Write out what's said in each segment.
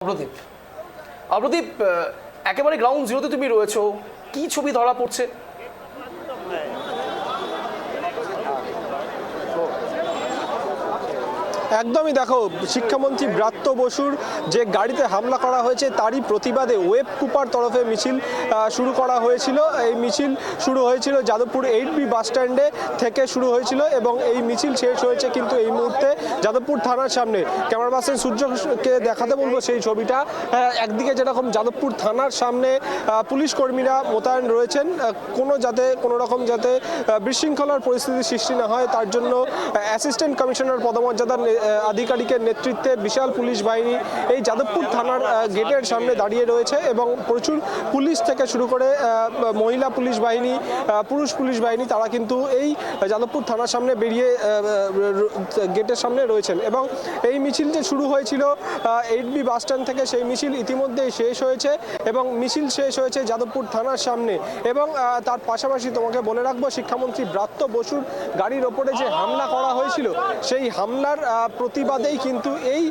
অপ্রদীপ অপ্রদীপ একেবারে গ্রাউন্ড জিরোতে তুমি রয়েছো, কি ছবি ধরা পড়ছে? একদমই দেখো, শিক্ষামন্ত্রী ব্রাত্য বসুর যে গাড়িতে হামলা করা হয়েছে তারই প্রতিবাদে ওয়েব কুপার তরফে মিছিল শুরু করা হয়েছিল। এই মিছিল শুরু হয়েছিল যাদবপুর 8B বাস স্ট্যান্ডে থেকে শুরু হয়েছিল এবং এই মিছিল শেষ হয়েছে কিন্তু এই মুহূর্তে যাদবপুর থানার সামনে। ক্যামেরা পার্সন সূর্যকে দেখাতে বলবো সেই ছবিটা। একদিকে যেরকম যাদবপুর থানার সামনে পুলিশ কর্মীরা মোতায়েন রয়েছেন, কোনো রকম যাতে বিশৃঙ্খলার পরিস্থিতি সৃষ্টি না হয় তার জন্য অ্যাসিস্ট্যান্ট কমিশনার পদমর্যাদার আধিকারিকের নেতৃত্বে বিশাল পুলিশ বাহিনী এই যাদবপুর থানার গেটের সামনে দাঁড়িয়ে রয়েছে এবং প্রচুর পুলিশ থেকে শুরু করে মহিলা পুলিশ বাহিনী, পুরুষ পুলিশ বাহিনী তারা কিন্তু এই যাদবপুর থানার সামনে বেরিয়ে গেটের সামনে রয়েছেন। এবং এই মিছিল যে শুরু হয়েছিল 8B বাস স্ট্যান্ড থেকে, সেই মিছিল ইতিমধ্যেই শেষ হয়েছে এবং মিছিল শেষ হয়েছে যাদবপুর থানার সামনে। এবং তার পাশাপাশি তোমাকে বলে রাখবো, শিক্ষামন্ত্রী ব্রাত্য বসুর গাড়ির ওপরে যে হামলা করা হয়েছিল সেই হামলার প্রতিবাদেই কিন্তু এই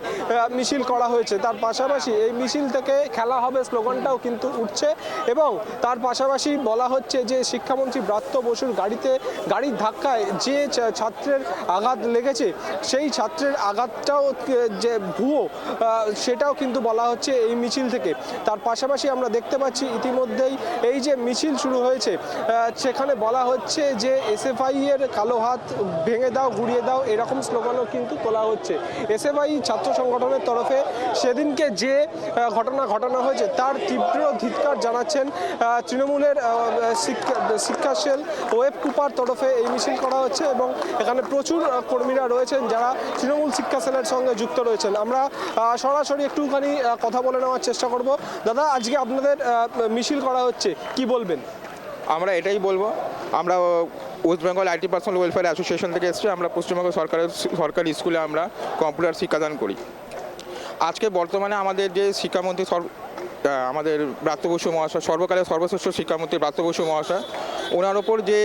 মিছিল করা হয়েছে। তার পাশাপাশি এই মিছিল থেকে খেলা হবে স্লোগানটাও কিন্তু উঠছে এবং তার পাশাপাশি বলা হচ্ছে যে শিক্ষামন্ত্রী ব্রাত্য বসুর গাড়ির ধাক্কায় যে ছাত্রের আঘাত লেগেছে সেই ছাত্রের আঘাতটাও যে ভুয়ো, সেটাও কিন্তু বলা হচ্ছে এই মিছিল থেকে। তার পাশাপাশি আমরা দেখতে পাচ্ছি ইতিমধ্যেই এই যে মিছিল শুরু হয়েছে সেখানে বলা হচ্ছে যে SFI এর কালো হাত ভেঙে দাও, গুড়িয়ে দাও, এরকম স্লোগানও কিন্তু তোলা হচ্ছে। SFI ছাত্র সংগঠনের তরফে সেদিনকে যে ঘটনা ঘটানো হয়েছে তার তীব্র ধিক্কার জানাচ্ছেন তৃণমূলের শিক্ষা সেল ওয়েব কুপার তরফে এই মিছিল করা হচ্ছে এবং এখানে প্রচুর কর্মীরা রয়েছেন যারা তৃণমূল শিক্ষা সেলের সঙ্গে যুক্ত রয়েছেন। আমরা সরাসরি একটুখানি কথা বলে নেওয়ার চেষ্টা করব। দাদা, আজকে আপনাদের মিছিল করা হচ্ছে, কি বলবেন? আমরা এটাই বলবো, আমরা West Bengal IT personal welfare association থেকে এসেছি। আমরা পশ্চিমবঙ্গ সরকারি স্কুলে আমরা কম্পিউটার শিক্ষাদান করি। আজকে বর্তমানে আমাদের যে শিক্ষামন্ত্রী আমাদের ব্রাত্য বসু মহাশয়, সর্বকালের সর্বশ্রেষ্ঠ শিক্ষামন্ত্রী ব্রাত্য বসু মহাশয়, ওনার ওপর যে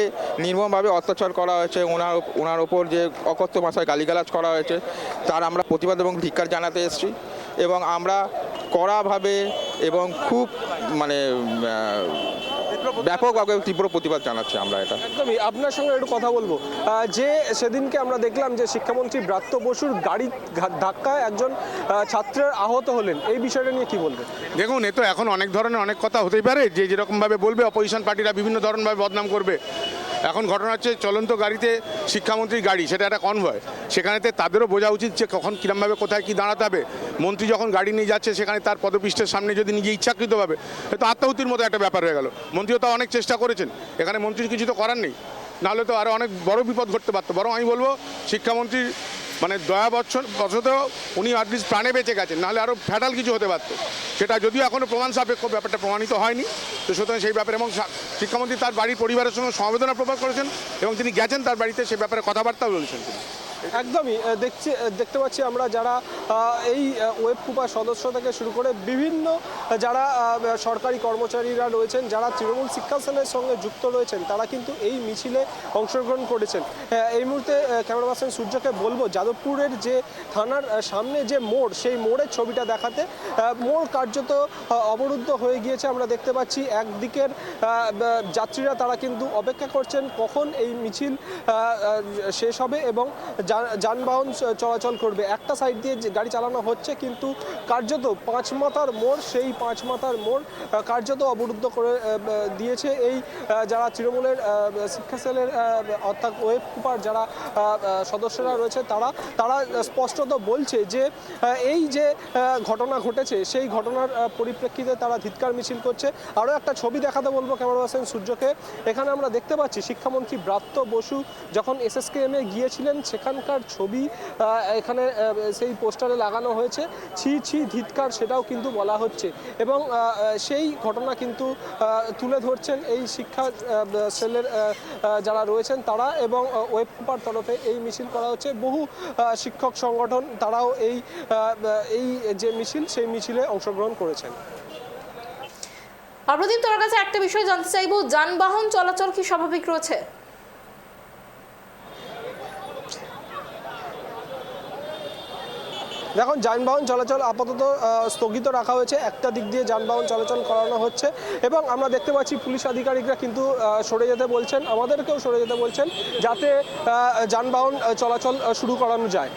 নির্মমভাবে অত্যাচার করা হয়েছে, ওনার ওপর যে অকথ্য ভাষায় গালিগালাজ করা হয়েছে তার আমরা প্রতিবাদ এবং ধিক্কার জানাতে এসেছি এবং আমরা কড়াভাবে এবং খুব ব্যাপকভাবে তীব্র প্রতিবাদ জানাচ্ছি আমরা এটা। একদমই আপনার সঙ্গে একটু কথা বলবো যে সেদিনকে আমরা দেখলাম যে শিক্ষামন্ত্রী ব্রাত্য বসুর গাড়ি ধাক্কায় একজন ছাত্রের আহত হলেন, এই বিষয়টা নিয়ে কি বলবেন? দেখুন, এ তো এখন অনেক ধরনের অনেক কথা হতেই পারে, যে যেরকমভাবে বলবে অপোজিশন পার্টিরা বিভিন্ন ধরনভাবে বদনাম করবে। এখন ঘটনা হচ্ছে চলন্ত গাড়িতে শিক্ষামন্ত্রীর গাড়ি, সেটা একটা কনভয়, সেখানেতে তাদেরও বোঝা উচিত যে কখন কীরমভাবে কোথায় কী দাঁড়াতে হবে। মন্ত্রী যখন গাড়ি নিয়ে যাচ্ছে সেখানে তার পদপৃষ্ঠের সামনে যদি নিজে ইচ্ছাকৃতভাবে, হয়তো আত্মাহুতির মতো একটা ব্যাপার হয়ে গেল। মন্ত্রীও তো অনেক চেষ্টা করেছেন, এখানে মন্ত্রীর কিছু তো করার নেই, নাহলে তো আরও অনেক বড় বিপদ ঘটতে পারতো। বরং আমি বলবো শিক্ষামন্ত্রীর দয়াবশতেও উনি অ্যাটলিস্ট প্রাণে বেঁচে গেছেন, নাহলে আরও ফ্যাটাল কিছু হতে পারত। সেটা যদিও এখনও প্রমাণ সাপেক্ষ, ব্যাপারটা প্রমাণিত হয়নি। তো সুতরাং সেই ব্যাপারে এবং শিক্ষামন্ত্রী তার বাড়ির পরিবারের সঙ্গে সমবেদনা প্রকাশ করেছেন এবং তিনি গেছেন তার বাড়িতে, সে ব্যাপারে কথাবার্তাও বলেছেন তিনি। একদমই দেখতে পাচ্ছি আমরা যারা এই ওয়েব কুপার সদস্য থেকে শুরু করে বিভিন্ন যারা সরকারি কর্মচারীরা রয়েছেন, যারা তৃণমূল শিক্ষা সেলের সঙ্গে যুক্ত রয়েছেন, তারা কিন্তু এই মিছিলে অংশগ্রহণ করেছেন। এই মুহূর্তে ক্যামেরা পার্সন সূর্যকে বলবো যাদবপুরের যে থানার সামনে যে মোড়, সেই মোড়ের ছবিটা দেখাতে। মোড় কার্যত অবরুদ্ধ হয়ে গিয়েছে। আমরা দেখতে পাচ্ছি একদিকের যাত্রীরা তারা কিন্তু অপেক্ষা করছেন কখন এই মিছিল শেষ হবে এবং যানবাহন চলাচল করবে। একটা সাইড দিয়ে গাড়ি চালানো হচ্ছে কিন্তু কার্যত পাঁচমাথার মোড়, সেই পাঁচমাথার মোড় কার্যত অবরুদ্ধ করে দিয়েছে এই যারা তৃণমূলের শিক্ষা সেলের অর্থাৎ ওয়েব কুপার যারা সদস্যরা রয়েছে তারা স্পষ্টত বলছে যে এই যে ঘটনা ঘটেছে সেই ঘটনার পরিপ্রেক্ষিতে তারা ধিক্কার মিছিল করছে। আরও একটা ছবি দেখাতে বলবো ক্যামেরা পার্সন সূর্যকে। এখানে আমরা দেখতে পাচ্ছি শিক্ষামন্ত্রী ব্রাত্য বসু যখন SSKM-এ গিয়েছিলেন সেখানকার ছবি এখানে সেই পোস্টারে লাগানো হয়েছে, ছি ছি ধিক্কার, সেটাও কিন্তু বলা হচ্ছে এবং সেই ঘটনা কিন্তু তুলে ধরছেন এই শিক্ষা সেলের যারা রয়েছেন তারা এবং ওয়েব কুপার তরফে এই মিছিল করা হচ্ছে। বহু শিক্ষক সংগঠন তারাও এই যে মিছিল সেই মিছিলে অংশগ্রহণ করেছেন। প্রদীপ, তোর কাছে একটা বিষয় জানতে চাইবো, যানবাহন চলাচল কি স্বাভাবিক রয়েছে? দেখুন যানবাহন চলাচল আপাতত স্থগিত রাখা হয়েছে, একটা দিক দিয়ে যানবাহন চলাচল করানো হচ্ছে এবং আমরা দেখতে পাচ্ছি পুলিশ আধিকারিকরা কিন্তু সরে যেতে বলছেন, আমাদেরকেও সরে যেতে বলছেন যাতে যানবাহন চলাচল শুরু করানো যায়।